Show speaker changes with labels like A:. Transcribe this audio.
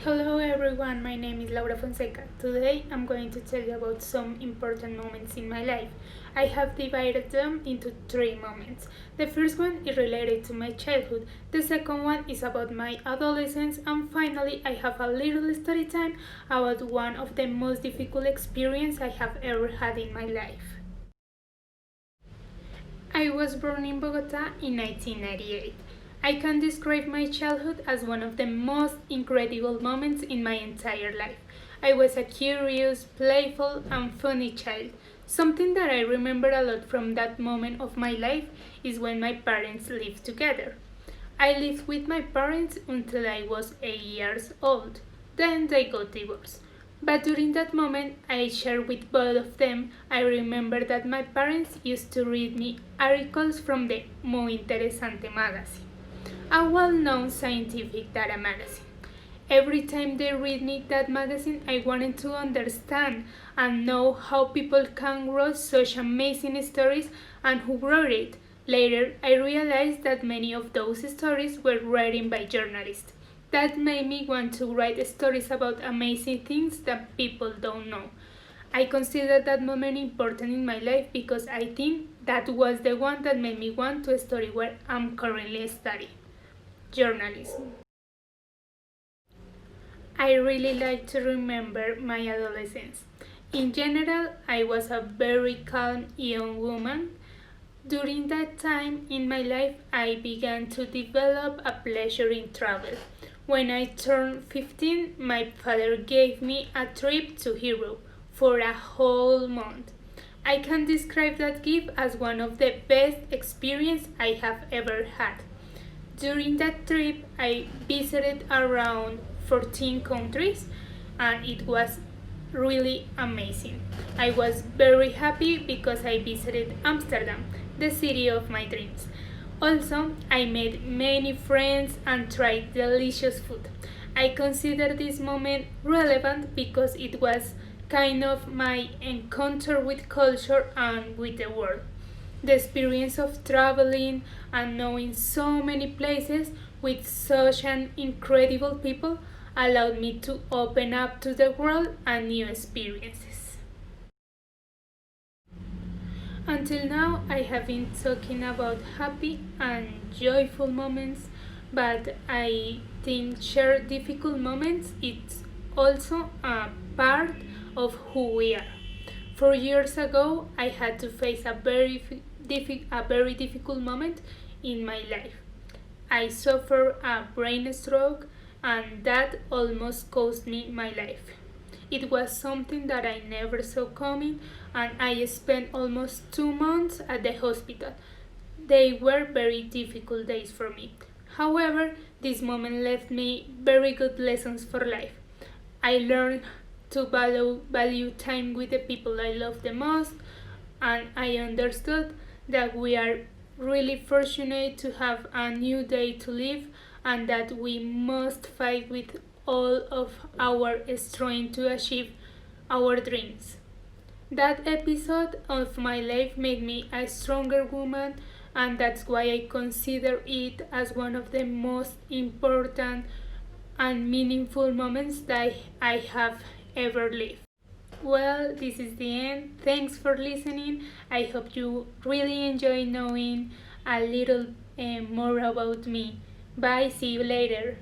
A: Hello everyone, my name is Fonseca. Today I'm going to tell you about some important moments in my life. I have divided them into 3 moments. The first one is related to my childhood, the second one is about my adolescence, and finally I have a little story time about one of the most difficult experiences I have ever had in my life. I was born in Bogota in 1998. I can describe my childhood as one of the most incredible moments in my entire life. I was a curious, playful, and funny child. Something that I remember a lot from that moment of my life is when my parents lived together. I lived with my parents until I was 8 years old. Then they got divorced. But during that moment I shared with both of them, I remember that my parents used to read me articles from the Muy Interesante magazine, a well-known scientific data magazine. Every time they read me that magazine, I wanted to understand and know how people can write such amazing stories and who wrote it. Later, I realized that many of those stories were written by journalists. That made me want to write stories about amazing things that people don't know. I consider that moment important in my life because I think that was the one that made me want to study what I'm currently studying, journalism. I really like to remember my adolescence. In general, I was a very calm young woman. During that time in my life, I began to develop a pleasure in travel. When I turned 15, my father gave me a trip to Europe for a whole month. I can describe that gift as one of the best experiences I have ever had. During that trip, I visited around 14 countries and it was really amazing. I was very happy because I visited Amsterdam, the city of my dreams. Also, I made many friends and tried delicious food. I consider this moment relevant because it was kind of my encounter with culture and with the world. The experience of traveling and knowing so many places with such an incredible people allowed me to open up to the world and new experiences. Until now, I have been talking about happy and joyful moments, but I think share difficult moments is also a part of who we are. 4 years ago, I had to face a very difficult moment in my life. I suffered a brain stroke and that almost cost me my life. It was something that I never saw coming and I spent almost 2 months at the hospital. They were very difficult days for me. However, this moment left me very good lessons for life. I learned to value time with the people I love the most, and I understood that we are really fortunate to have a new day to live and that we must fight with all of our strength to achieve our dreams. That episode of my life made me a stronger woman, and that's why I consider it as one of the most important and meaningful moments that I have ever lived. Well, this is the end. Thanks for listening. I hope you really enjoy knowing a little more about me. Bye, see you later.